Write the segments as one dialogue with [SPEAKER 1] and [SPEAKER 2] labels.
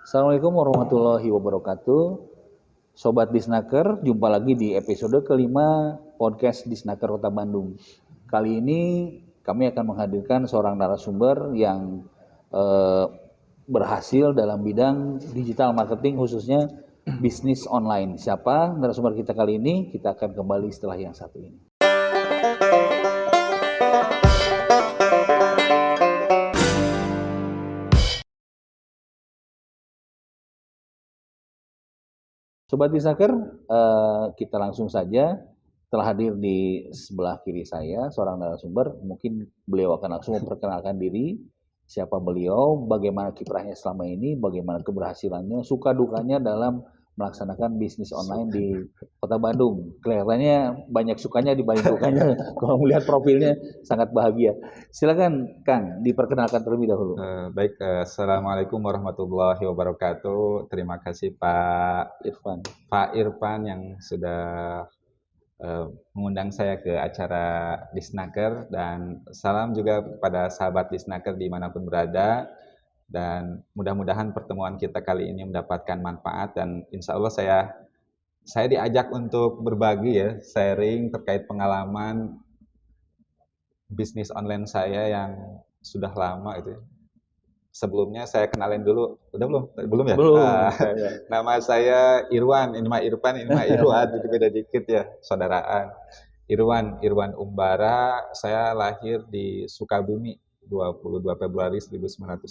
[SPEAKER 1] Assalamualaikum warahmatullahi wabarakatuh. Sobat Disnaker, jumpa lagi di episode kelima podcast Disnaker Kota Bandung. Kali ini kami akan menghadirkan seorang narasumber yang berhasil dalam bidang digital marketing, khususnya bisnis online. Siapa narasumber kita kali ini? Kita akan kembali setelah yang satu ini. Sobat Disnaker, kita langsung saja. Telah hadir di sebelah kiri saya seorang narasumber. Mungkin beliau akan langsung memperkenalkan diri, siapa beliau, bagaimana kiprahnya selama ini, bagaimana keberhasilannya, suka dukanya dalam melaksanakan bisnis online di Kota Bandung. Kelihatannya banyak sukanya dibanding dukanya. Kalau melihat profilnya sangat bahagia. Silakan Kang, diperkenalkan terlebih dahulu.
[SPEAKER 2] Baik, Assalamualaikum warahmatullahi wabarakatuh. Terima kasih Pak Irfan yang sudah mengundang saya ke acara Disnaker, dan salam juga kepada sahabat Disnaker dimanapun berada, dan mudah-mudahan pertemuan kita kali ini mendapatkan manfaat, dan insya Allah saya diajak untuk berbagi ya, sharing terkait pengalaman bisnis online saya yang sudah lama itu. Sebelumnya saya kenalin dulu, udah belum? Belum ya?
[SPEAKER 1] Belum.
[SPEAKER 2] Nama saya Irwan, ini mah Irfan, ini mah Irwan, jadi beda dikit ya, saudaraan. Irwan Umbara, saya lahir di Sukabumi 22 Februari 1989.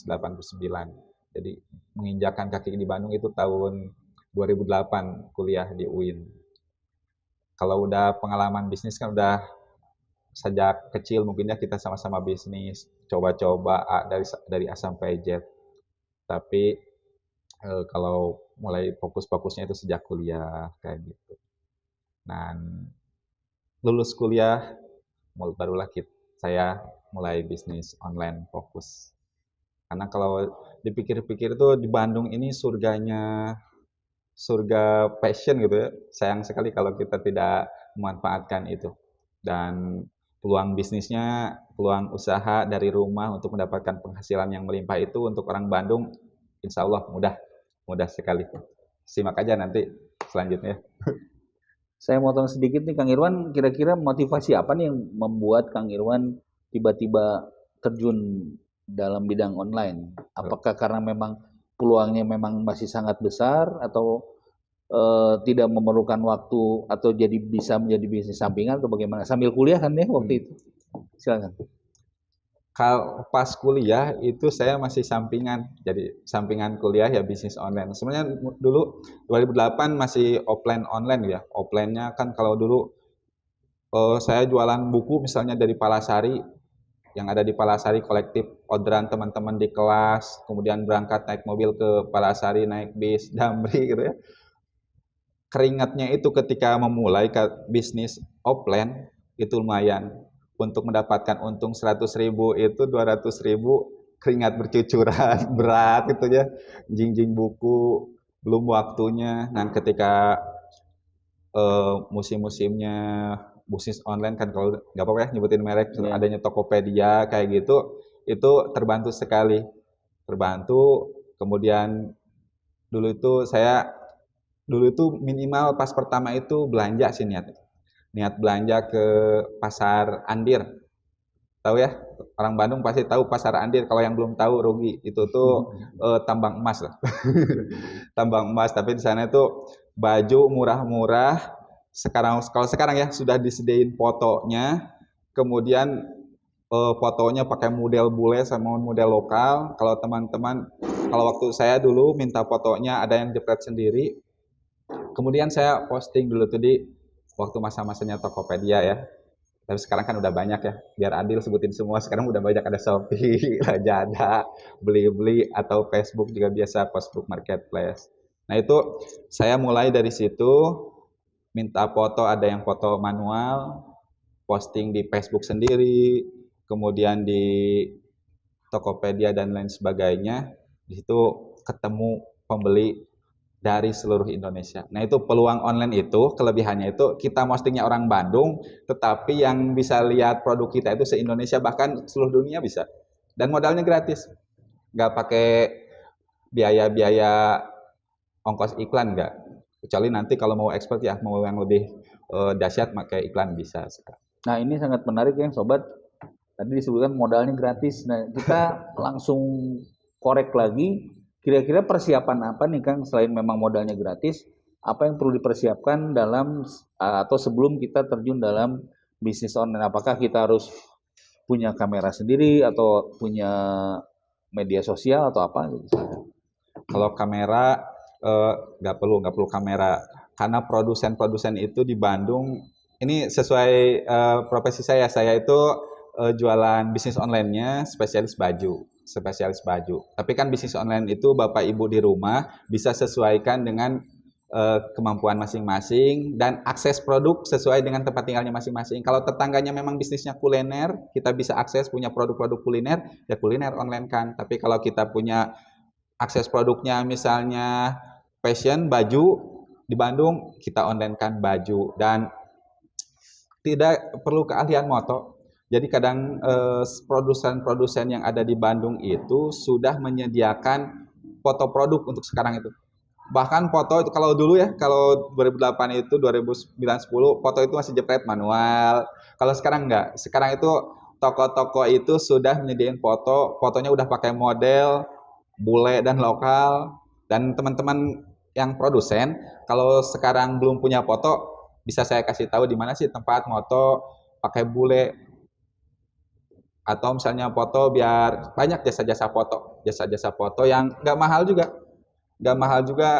[SPEAKER 2] Jadi menginjakan kaki di Bandung itu tahun 2008, kuliah di UIN. Kalau udah pengalaman bisnis kan udah sejak kecil, mungkin ya kita sama-sama bisnis, coba-coba dari A sampai Z. Tapi kalau mulai fokus-fokusnya itu sejak kuliah kayak gitu. Dan lulus kuliah barulah saya mulai bisnis online fokus. Karena kalau dipikir-pikir tuh di Bandung ini surga passion gitu ya. Sayang sekali kalau kita tidak memanfaatkan itu. Dan peluang bisnisnya, peluang usaha dari rumah untuk mendapatkan penghasilan yang melimpah itu untuk orang Bandung, insya Allah mudah sekali. Simak aja nanti selanjutnya.
[SPEAKER 1] Saya motong sedikit nih Kang Irwan, kira-kira motivasi apa nih yang membuat Kang Irwan tiba-tiba terjun dalam bidang online? Apakah karena memang peluangnya memang masih sangat besar, atau tidak memerlukan waktu, atau bisa menjadi bisnis sampingan, atau bagaimana? Sambil kuliah kan ya waktu itu? Silakan.
[SPEAKER 2] Kalau pas kuliah itu saya masih sampingan, jadi sampingan kuliah ya bisnis online. Sebenarnya dulu 2008 masih offline online ya. Offline-nya kan kalau dulu saya jualan buku misalnya dari Palasari, yang ada di Palasari, kolektif orderan teman-teman di kelas, kemudian berangkat naik mobil ke Palasari, naik bis, Damri gitu ya. Keringatnya itu ketika memulai bisnis offline itu lumayan. Untuk mendapatkan untung 100.000 itu 200.000 keringat bercucuran, berat itu ya. Jingjing buku, belum waktunya. Dan ketika musim-musimnya bisnis online kan, kalau nggak apa-apa ya nyebutin merek, adanya Tokopedia kayak gitu, itu terbantu sekali. Terbantu, kemudian dulu itu minimal pas pertama itu belanja sih, niat belanja ke pasar Andir. Tahu ya, orang Bandung pasti tahu pasar Andir. Kalau yang belum tahu rugi, itu tuh tambang emas lah. Tambang emas, tapi di sana itu baju murah-murah. Kalau sekarang ya sudah disediain fotonya, kemudian fotonya pakai model bule sama model lokal. Kalau teman-teman, kalau waktu saya dulu minta fotonya ada yang jepret sendiri. Kemudian saya posting dulu tuh di waktu masa-masanya Tokopedia ya. Tapi sekarang kan udah banyak ya, biar adil sebutin semua. Sekarang udah banyak, ada Shopee, Lazada, Blibli, atau Facebook juga biasa, Facebook Marketplace. Nah itu saya mulai dari situ, minta foto, ada yang foto manual, posting di Facebook sendiri, kemudian di Tokopedia dan lain sebagainya. Di situ ketemu pembeli dari seluruh Indonesia. Nah itu peluang online itu, kelebihannya itu kita postingnya orang Bandung, tetapi yang bisa lihat produk kita itu se-Indonesia, bahkan seluruh dunia bisa. Dan modalnya gratis, nggak pakai biaya-biaya ongkos iklan nggak. Kecuali nanti kalau mau expert ya, mau yang lebih dahsyat pakai iklan bisa.
[SPEAKER 1] Nah ini sangat menarik ya sobat. Tadi disebutkan modalnya gratis. Nah kita langsung korek lagi. Kira-kira persiapan apa nih Kang selain memang modalnya gratis? Apa yang perlu dipersiapkan dalam atau sebelum kita terjun dalam bisnis online? Apakah kita harus punya kamera sendiri atau punya media sosial atau apa?
[SPEAKER 2] Kalau kamera nggak perlu kamera karena produsen itu di Bandung ini sesuai profesi saya itu jualan bisnis online-nya spesialis baju. Tapi kan bisnis online itu Bapak Ibu di rumah bisa sesuaikan dengan kemampuan masing-masing dan akses produk sesuai dengan tempat tinggalnya masing-masing. Kalau tetangganya memang bisnisnya kuliner, kita bisa akses punya produk-produk kuliner, ya kuliner online kan. Tapi kalau kita punya akses produknya misalnya fashion, baju, di Bandung kita online kan baju dan tidak perlu keahlian moto. Jadi kadang produsen-produsen yang ada di Bandung itu sudah menyediakan foto produk untuk sekarang itu. Bahkan foto itu kalau dulu ya, kalau 2008 itu 2009-10 foto itu masih jepret manual. Kalau sekarang enggak. Sekarang itu toko-toko itu sudah menyediakan fotonya udah pakai model bule dan lokal. Dan teman-teman yang produsen, kalau sekarang belum punya foto, bisa saya kasih tahu di mana sih tempat moto pakai bule atau misalnya foto biar banyak jasa-jasa foto yang nggak mahal juga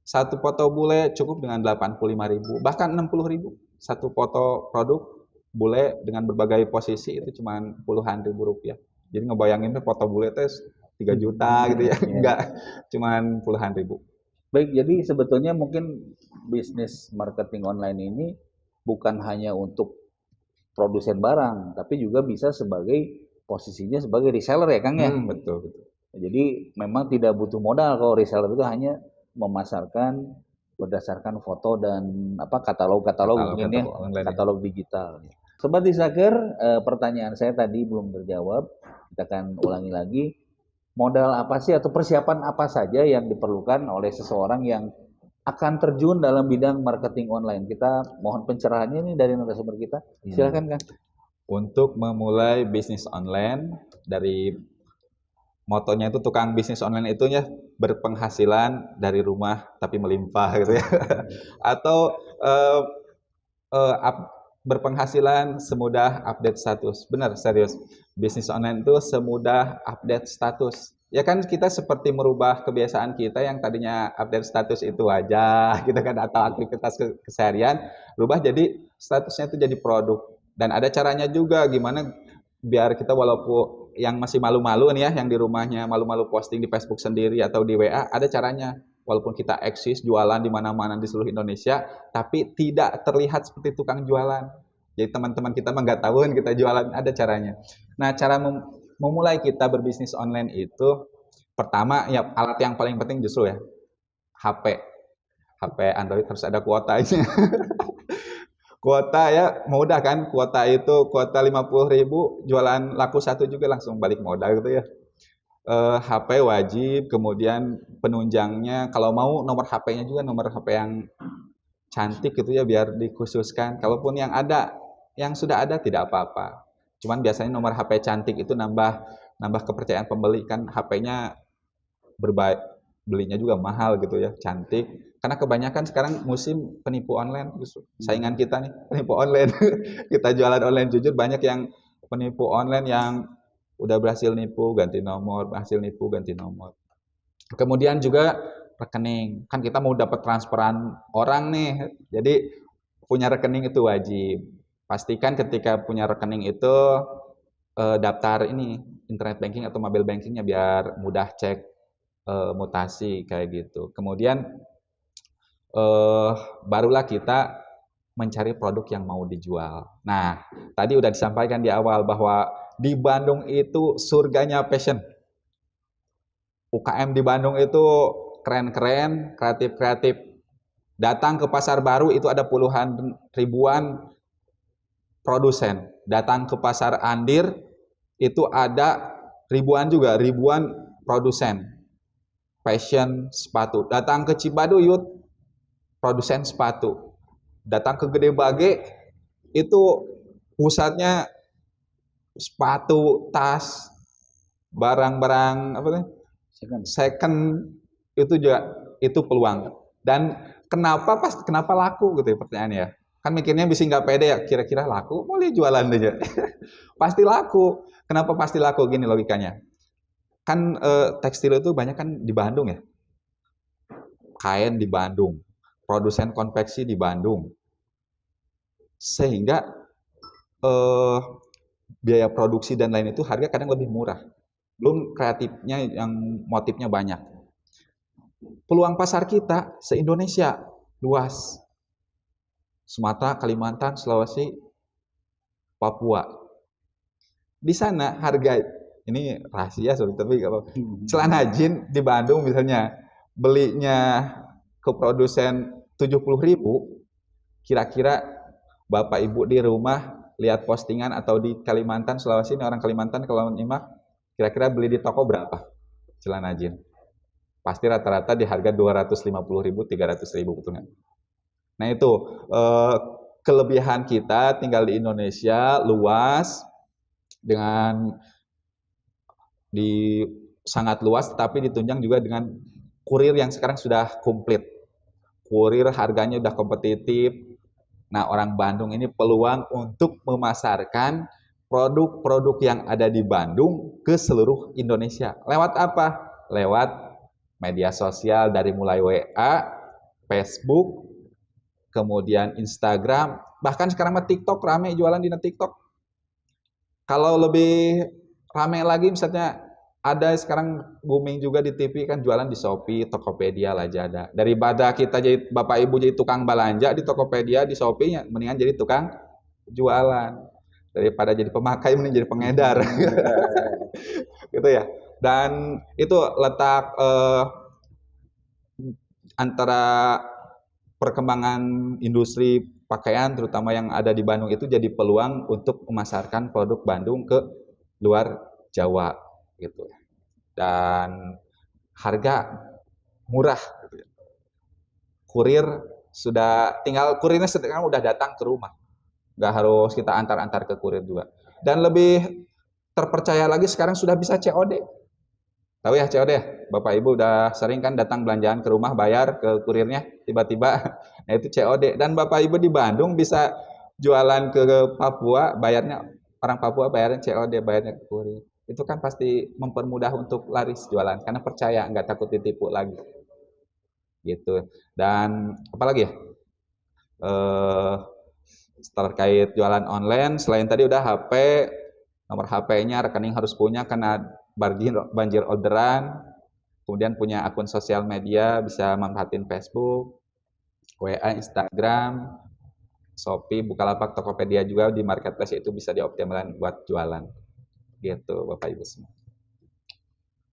[SPEAKER 2] satu foto bule cukup dengan 85.000 bahkan 60.000 satu foto produk bule dengan berbagai posisi itu cuma puluhan ribu rupiah. Jadi ngebayangin foto bule itu 3 juta gitu ya, enggak, cuma puluhan ribu.
[SPEAKER 1] Baik, jadi sebetulnya mungkin bisnis marketing online ini bukan hanya untuk produsen barang, tapi juga bisa sebagai posisinya sebagai reseller ya Kang ya.
[SPEAKER 2] Betul.
[SPEAKER 1] Jadi memang tidak butuh modal kalau reseller itu hanya memasarkan berdasarkan foto dan katalog mungkin ya, katalog digital. Sobat Desaker, pertanyaan saya tadi belum terjawab, kita akan ulangi lagi. Modal apa sih atau persiapan apa saja yang diperlukan oleh seseorang yang akan terjun dalam bidang marketing online? Kita mohon pencerahannya nih dari narasumber kita. Silakan Kang.
[SPEAKER 2] Untuk memulai bisnis online, dari motonya itu tukang bisnis online itu ya berpenghasilan dari rumah tapi melimpah gitu ya. Atau berpenghasilan semudah update status. Benar, serius. Bisnis online itu semudah update status. Ya kan kita seperti merubah kebiasaan kita yang tadinya update status itu aja gitu kan atau aktivitas keseharian, rubah jadi statusnya itu jadi produk. Dan ada caranya juga gimana biar kita walaupun yang masih malu-malu nih ya, yang di rumahnya malu-malu posting di Facebook sendiri atau di WA, ada caranya. Walaupun kita eksis jualan di mana-mana di seluruh Indonesia, tapi tidak terlihat seperti tukang jualan. Jadi teman-teman kita mah nggak tahu kita jualan, ada caranya. Nah, cara memulai kita berbisnis online itu, pertama ya alat yang paling penting justru ya, HP. HP Android harus ada kuotanya. Kuota ya mudah kan, kuota 50.000, jualan laku 1 juga langsung balik modal gitu ya. HP wajib, kemudian penunjangnya kalau mau nomor HP-nya juga nomor HP yang cantik gitu ya biar dikhususkan. Kalaupun yang sudah ada tidak apa-apa. Cuman biasanya nomor HP cantik itu nambah kepercayaan pembeli kan, HP-nya belinya juga mahal gitu ya, cantik. Karena kebanyakan sekarang musim penipu online justru. Saingan kita nih penipu online. Kita jualan online jujur banyak yang penipu online yang udah berhasil nipu ganti nomor, kemudian juga rekening, kan kita mau dapat transferan orang nih, jadi punya rekening itu wajib. Pastikan ketika punya rekening itu daftar ini internet banking atau mobile bankingnya biar mudah cek mutasi kayak gitu. Kemudian barulah kita mencari produk yang mau dijual. Nah, tadi udah disampaikan di awal bahwa di Bandung itu surganya passion. UKM di Bandung itu keren-keren, kreatif-kreatif. Datang ke pasar baru itu ada puluhan ribuan produsen. Datang ke pasar Andir, itu ada ribuan produsen. fashion, sepatu. Datang ke Cibaduyut, produsen sepatu. Datang ke Gede Bage, itu pusatnya sepatu, tas, barang-barang apa nih? Second itu juga itu peluang. Dan kenapa laku gitu ya pertanyaannya ya? Kan mikirnya bisa nggak pede ya, kira-kira laku, boleh jualan aja. Pasti laku. Kenapa pasti laku? Gini logikanya. Kan tekstil itu banyak kan di Bandung ya. Kain di Bandung, produsen konveksi di Bandung. Sehingga biaya produksi dan lain itu harga kadang lebih murah. Belum kreatifnya yang motifnya banyak. Peluang pasar kita se-Indonesia luas. Sumatera, Kalimantan, Sulawesi, Papua. Di sana harga, ini rahasia tapi kalau celana jin di Bandung misalnya belinya ke produsen 70.000, kira-kira Bapak Ibu di rumah lihat postingan atau di Kalimantan, Sulawesi, ini orang Kalimantan kalau nyimak, kira-kira beli di toko berapa celana jin? Pasti rata-rata di harga 250.000, 300.000 betulnya. Nah itu kelebihan kita tinggal di Indonesia luas dengan sangat luas, tapi ditunjang juga dengan kurir yang sekarang sudah komplit. Kurir harganya sudah kompetitif. Nah orang Bandung ini peluang untuk memasarkan produk-produk yang ada di Bandung ke seluruh Indonesia. Lewat apa? Lewat media sosial dari mulai WA, Facebook, kemudian Instagram, bahkan sekarang mah TikTok, rame jualan di TikTok. Kalau lebih rame lagi misalnya ada sekarang booming juga di TV kan jualan di Shopee, Tokopedia, Lazada. Daripada kita jadi Bapak Ibu jadi tukang belanja di Tokopedia, di Shopee, mendingan jadi tukang jualan. Daripada jadi pemakai mending jadi pengedar. Gitu ya. Dan itu letak antara perkembangan industri pakaian terutama yang ada di Bandung itu jadi peluang untuk memasarkan produk Bandung ke luar Jawa gitu. Dan harga murah gitu. Kurir kurirnya sedang udah datang ke rumah. Nggak harus kita antar-antar ke kurir juga. Dan lebih terpercaya lagi sekarang sudah bisa COD. Tahu ya COD ya? Bapak Ibu udah sering kan datang belanjaan ke rumah bayar ke kurirnya tiba-tiba. Nah itu COD. Dan Bapak Ibu di Bandung bisa jualan ke Papua, bayarnya orang Papua bayarnya COD, bayarnya ke kurir. Itu kan pasti mempermudah untuk laris jualan karena percaya, nggak takut ditipu lagi. Gitu. Dan apalagi ya? Terkait jualan online, selain tadi udah HP, nomor HP-nya rekening harus punya karena banjir orderan, kemudian punya akun sosial media, bisa manfaatin Facebook, WA, Instagram, Shopee, Bukalapak, Tokopedia juga di marketplace itu bisa dioptimalkan buat jualan. Gitu Bapak Ibu semua.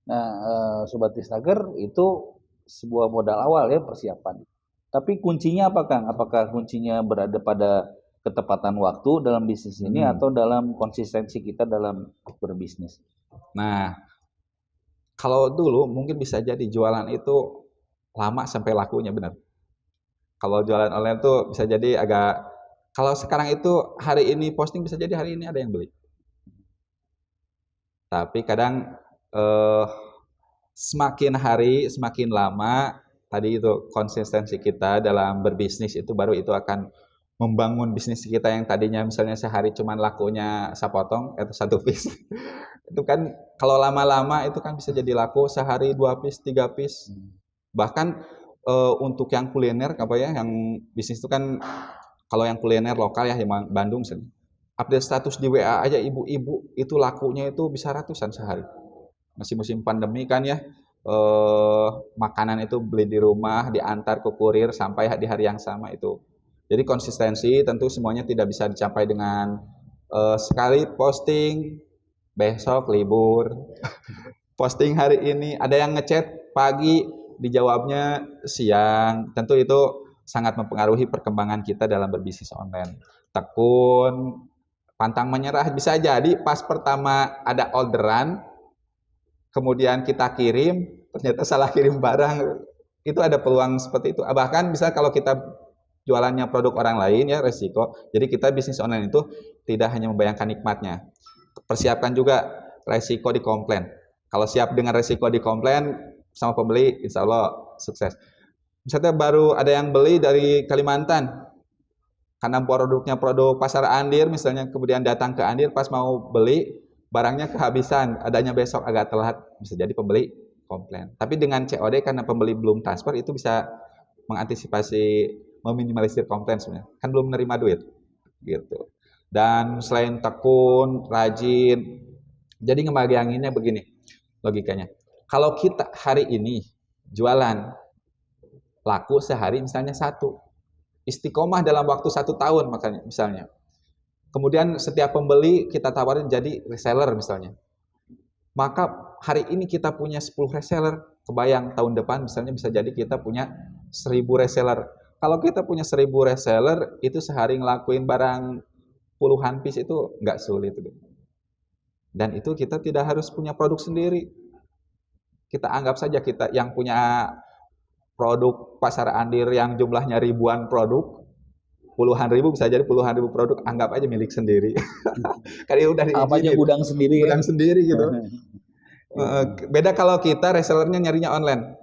[SPEAKER 1] Nah, Sobat Tisnaker itu sebuah modal awal ya persiapan. Tapi kuncinya apa Kang? Apakah kuncinya berada pada ketepatan waktu dalam bisnis ini atau dalam konsistensi kita dalam berbisnis?
[SPEAKER 2] Nah, kalau dulu mungkin bisa jadi jualan itu lama sampai lakunya benar. Kalau jualan online tuh bisa jadi kalau sekarang itu hari ini posting bisa jadi hari ini ada yang beli. Tapi kadang semakin hari semakin lama tadi itu konsistensi kita dalam berbisnis itu baru itu akan membangun bisnis kita yang tadinya misalnya sehari cuman lakunya sapotong atau 1 piece. Itu kan kalau lama-lama itu kan bisa jadi laku sehari 2 piece, 3 piece. Bahkan untuk yang kuliner apa ya, yang bisnis itu kan kalau yang kuliner lokal ya yang Bandung update status di WA aja ibu-ibu itu lakunya itu bisa ratusan sehari. Masih musim pandemi kan ya, makanan itu beli di rumah, diantar ke kurir sampai di hari yang sama itu. Jadi konsistensi tentu semuanya tidak bisa dicapai dengan sekali posting, besok libur. Posting hari ini, ada yang ngechat pagi, dijawabnya siang. Tentu itu sangat mempengaruhi perkembangan kita dalam berbisnis online. Tekun, pantang menyerah, bisa jadi pas pertama ada orderan, kemudian kita kirim, ternyata salah kirim barang. Itu ada peluang seperti itu. Bahkan bisa kalau kita jualannya produk orang lain ya resiko. Jadi kita bisnis online itu tidak hanya membayangkan nikmatnya. Persiapkan juga resiko di komplain. Kalau siap dengan resiko di komplain sama pembeli, insya Allah sukses. Misalnya baru ada yang beli dari Kalimantan, karena produknya produk pasar Andir misalnya, kemudian datang ke Andir pas mau beli, barangnya kehabisan, adanya besok agak telat, bisa jadi pembeli komplain. Tapi dengan COD karena pembeli belum transfer itu bisa mengantisipasi, meminimalisir komplain sebenarnya. Kan belum menerima duit gitu. Dan selain tekun, rajin, jadi ngebayanginnya begini logikanya. Kalau kita hari ini jualan laku sehari misalnya 1, istiqomah dalam waktu 1 tahun makanya misalnya. Kemudian setiap pembeli kita tawarin jadi reseller misalnya. Maka hari ini kita punya 10 reseller, kebayang tahun depan misalnya bisa jadi kita punya 1000 reseller. Kalau kita punya 1000 reseller, itu sehari ngelakuin barang puluhan piece itu nggak sulit. Dan itu kita tidak harus punya produk sendiri. Kita anggap saja kita yang punya produk pasar Andir yang jumlahnya ribuan produk, puluhan ribu, bisa jadi puluhan ribu produk, anggap aja milik sendiri. Karena udah
[SPEAKER 1] Apanya gudang sendiri
[SPEAKER 2] gudang
[SPEAKER 1] kan?
[SPEAKER 2] sendiri gitu. Beda kalau kita resellernya nyarinya online.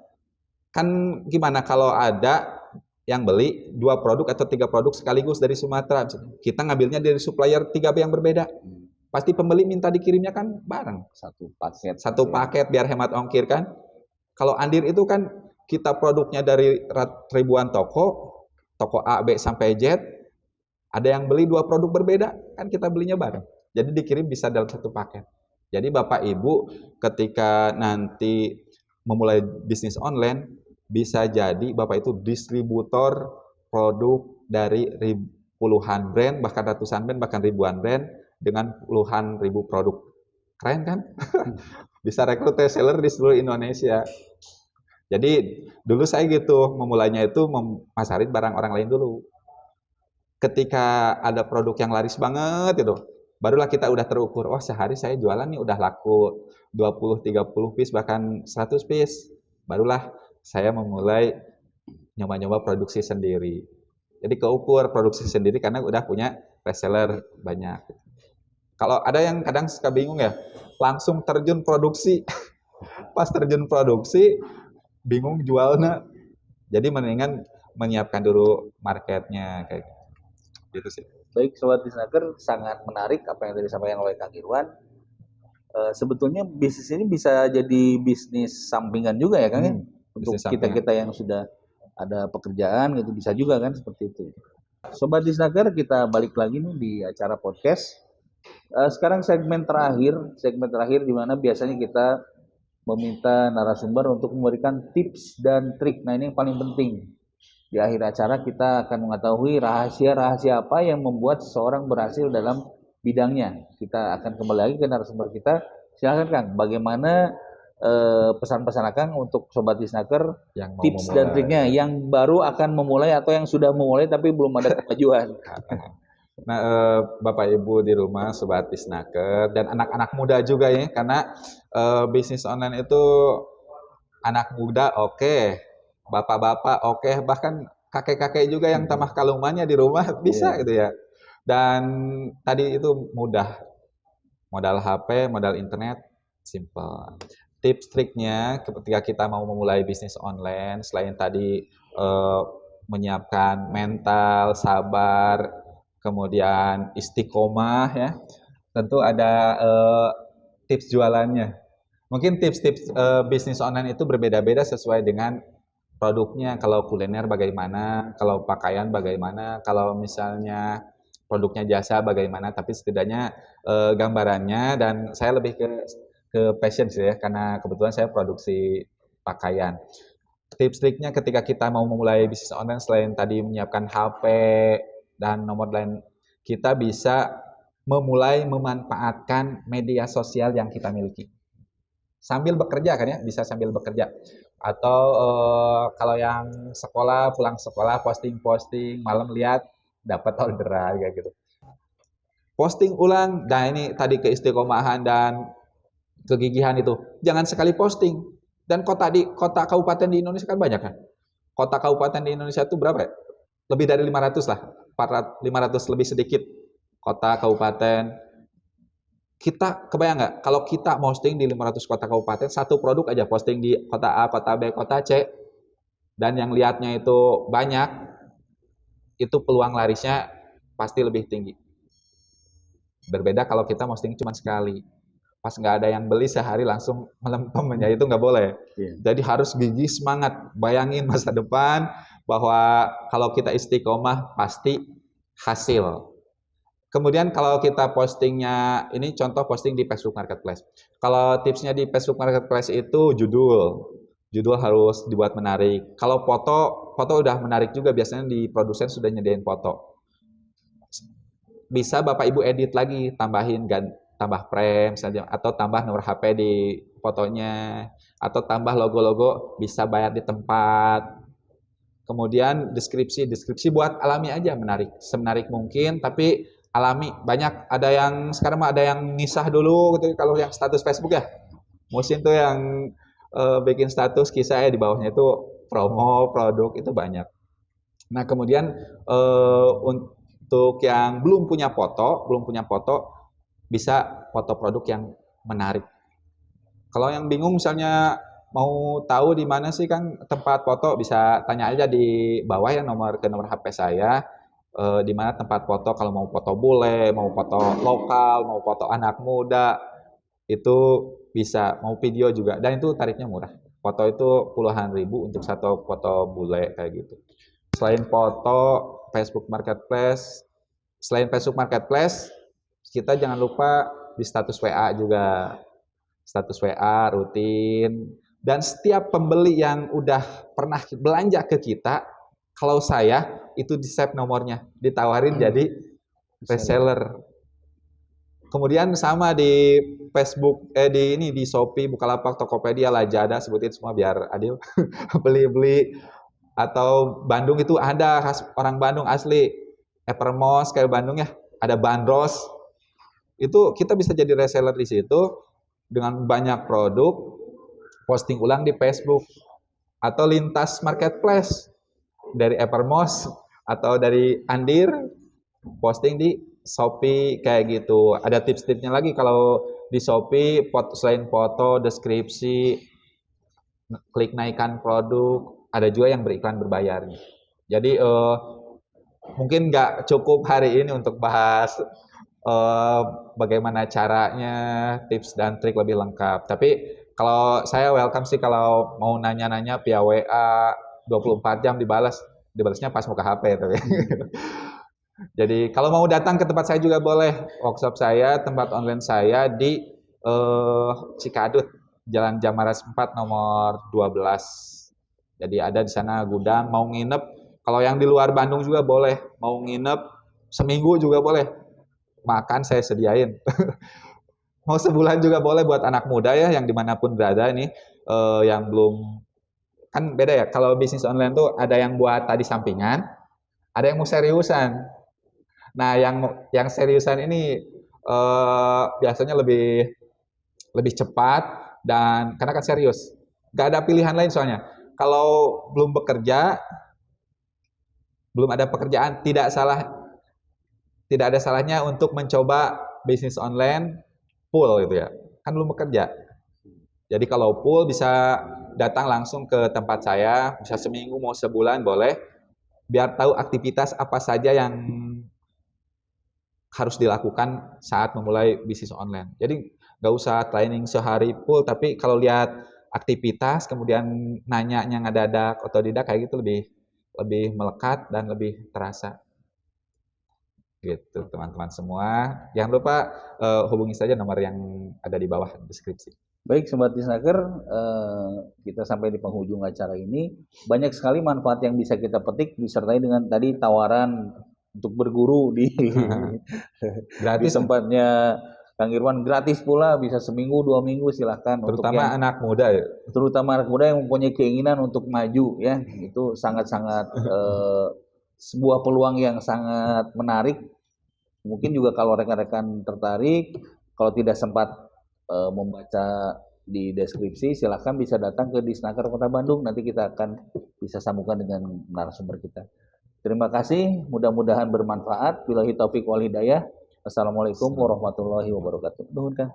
[SPEAKER 2] Kan gimana kalau ada yang beli 2 produk atau 3 produk sekaligus dari Sumatera, kita ngambilnya dari supplier 3 yang berbeda. Pasti pembeli minta dikirimnya kan bareng. Satu paket biar hemat ongkir kan. Kalau Andir itu kan kita produknya dari ribuan toko A, B, sampai Z, ada yang beli 2 produk berbeda, kan kita belinya bareng. Jadi dikirim bisa dalam satu paket. Jadi Bapak Ibu ketika nanti memulai bisnis online, bisa jadi Bapak itu distributor produk dari puluhan brand, bahkan ratusan brand, bahkan ribuan brand, dengan puluhan ribu produk. Keren kan? Bisa rekrut reseller di seluruh Indonesia. Jadi dulu saya gitu, memulainya itu memasarin barang orang lain dulu. Ketika ada produk yang laris banget gitu, barulah kita udah terukur, wah sehari saya jualan nih udah laku 20-30 piece, bahkan 100 piece. Barulah saya memulai nyoba-nyoba produksi sendiri. Jadi keukur produksi sendiri karena udah punya reseller banyak. Kalau ada yang kadang suka bingung ya, langsung terjun produksi. Pas terjun produksi, bingung jualnya. Jadi mendingan menyiapkan dulu marketnya kayak gitu sih.
[SPEAKER 1] Baik Sobat Disnaker, sangat menarik apa yang tadi disampaikan oleh Kang Irwan. Sebetulnya bisnis ini bisa jadi bisnis sampingan juga ya Kang ya? Untuk kita-kita yang sudah ada pekerjaan gitu bisa juga kan seperti itu. Sobat Disnaker, kita balik lagi nih di acara podcast. Sekarang segmen terakhir di mana biasanya kita meminta narasumber untuk memberikan tips dan trik. Nah ini yang paling penting. Di akhir acara kita akan mengetahui rahasia-rahasia apa yang membuat seseorang berhasil dalam bidangnya. Kita akan kembali lagi ke narasumber kita. Silakan Kang, bagaimana pesan-pesan Kang untuk Sobat Disnaker yang tips dan triknya yang baru akan memulai atau yang sudah memulai tapi belum ada kemajuan.
[SPEAKER 2] Nah, Bapak Ibu di rumah, Sobat Disnaker, dan anak-anak muda juga ya, karena bisnis online itu anak muda oke, bapak-bapak oke, bahkan kakek-kakek juga yang tamah kalumannya di rumah bisa gitu ya. Dan tadi itu mudah, modal HP, modal internet, simple. Tips triknya ketika kita mau memulai bisnis online, selain tadi menyiapkan mental, sabar, kemudian istiqomah ya, tentu ada tips jualannya. Mungkin tips-tips bisnis online itu berbeda-beda sesuai dengan produknya. Kalau kuliner bagaimana, kalau pakaian bagaimana, kalau misalnya produknya jasa bagaimana, tapi setidaknya gambarannya, dan saya lebih ke passion sih ya, karena kebetulan saya produksi pakaian. Tips triknya ketika kita mau memulai bisnis online, selain tadi menyiapkan HP dan nomor line, kita bisa memulai memanfaatkan media sosial yang kita miliki. Sambil bekerja kan ya, bisa sambil bekerja. Atau kalau yang sekolah, pulang sekolah, posting-posting, malam lihat, dapat orderan kayak gitu. Posting ulang, nah ini tadi keistiqomahan dan kegigihan itu. Jangan sekali posting. Dan kota kabupaten di Indonesia kan banyak kan. Kota kabupaten di Indonesia itu berapa ya? Lebih dari 500 lah. 400, 500 lebih sedikit kota kabupaten. Kita kebayang nggak kalau kita posting di 500 kota kabupaten, satu produk aja posting di kota A, kota B, kota C, dan yang lihatnya itu banyak, itu peluang larisnya pasti lebih tinggi. Berbeda kalau kita posting cuma sekali. Pas nggak ada yang beli sehari langsung melempem, ya itu nggak boleh. Jadi harus gigih semangat. Bayangin masa depan bahwa kalau kita istiqomah pasti hasil. Kemudian kalau kita postingnya, ini contoh posting di Facebook Marketplace. Kalau tipsnya di Facebook Marketplace itu judul harus dibuat menarik. Kalau foto udah menarik juga, biasanya di produsen sudah nyediain foto. Bisa Bapak Ibu edit lagi, tambah frame saja, atau tambah nomor HP di fotonya, atau tambah logo-logo, bisa bayar di tempat. Kemudian deskripsi buat alami aja, menarik, semenarik mungkin, tapi alami. Banyak ada yang sekarang ada yang ngisah dulu gitu, kalau yang status Facebook ya. Musim tuh yang bikin status kisah ya, di bawahnya itu promo produk, itu banyak. Nah, kemudian untuk yang belum punya foto bisa foto produk yang menarik. Kalau yang bingung misalnya mau tahu di mana sih kan tempat foto, bisa tanya aja di bawah ya, nomor HP saya. Di mana tempat foto, kalau mau foto bule, mau foto lokal, mau foto anak muda, itu bisa, mau video juga, dan itu tarifnya murah. Foto itu puluhan ribu untuk satu foto bule kayak gitu. Selain Facebook Marketplace, kita jangan lupa di status WA juga. Status WA rutin, dan setiap pembeli yang udah pernah belanja ke kita, kalau saya itu di save nomornya, ditawarin jadi reseller. Kemudian sama di Facebook, di Shopee, Bukalapak, Tokopedia, Lazada, sebutin semua biar adil. Beli-beli. Atau Bandung itu ada orang Bandung asli, Evermos kayak Bandung ya, ada Bandros. Itu kita bisa jadi reseller di situ dengan banyak produk, posting ulang di Facebook atau lintas marketplace dari Evermos atau dari Andir, posting di Shopee kayak gitu. Ada tips-tipsnya lagi kalau di Shopee, selain foto, deskripsi, klik naikkan produk, ada juga yang beriklan berbayar. Jadi mungkin nggak cukup hari ini untuk bahas bagaimana caranya, tips dan trik lebih lengkap. Tapi kalau saya welcome sih kalau mau nanya-nanya via WA 24 jam dibalasnya pas muka HP tapi. Jadi kalau mau datang ke tempat saya juga boleh. Workshop saya, tempat online saya di Cikadut, Jalan Jamaras 4 nomor 12. Jadi ada di sana gudang, mau nginep. Kalau yang di luar Bandung juga boleh, mau nginep seminggu juga boleh. Makan saya sediain. Mau sebulan juga boleh buat anak muda ya, yang dimanapun berada ini, yang belum, kan beda ya, kalau bisnis online tuh ada yang buat tadi sampingan, ada yang mau seriusan. Nah, yang seriusan ini biasanya lebih cepat, dan karena kan serius, gak ada pilihan lain soalnya. Kalau belum bekerja, belum ada pekerjaan, tidak ada salahnya untuk mencoba bisnis online full gitu ya. Kan belum bekerja. Jadi kalau full bisa datang langsung ke tempat saya, bisa seminggu mau sebulan boleh, biar tahu aktivitas apa saja yang harus dilakukan saat memulai bisnis online. Jadi nggak usah training sehari full, tapi kalau lihat aktivitas kemudian nanya yang ada otodidak kayak gitu lebih melekat dan lebih terasa. Gitu teman-teman semua. Jangan lupa hubungi saja nomor yang ada di bawah deskripsi.
[SPEAKER 1] Baik Sobat Disnaker, kita sampai di penghujung acara ini. Banyak sekali manfaat yang bisa kita petik disertai dengan tadi tawaran untuk berguru di gratis di tempatnya Kang Irwan, gratis pula, bisa seminggu 2 minggu silahkan.
[SPEAKER 2] Terutama untuk anak muda ya.
[SPEAKER 1] Terutama anak muda yang mempunyai keinginan untuk maju ya, itu sangat-sangat sebuah peluang yang sangat menarik. Mungkin juga kalau rekan-rekan tertarik, kalau tidak sempat membaca di deskripsi. Silahkan bisa datang ke Disnaker Kota Bandung. Nanti kita akan bisa sambungkan dengan narasumber kita. Terima kasih, mudah-mudahan bermanfaat. Billahi taufik wal hidayah. Assalamualaikum warahmatullahi wabarakatuh. Nuhun, Kang.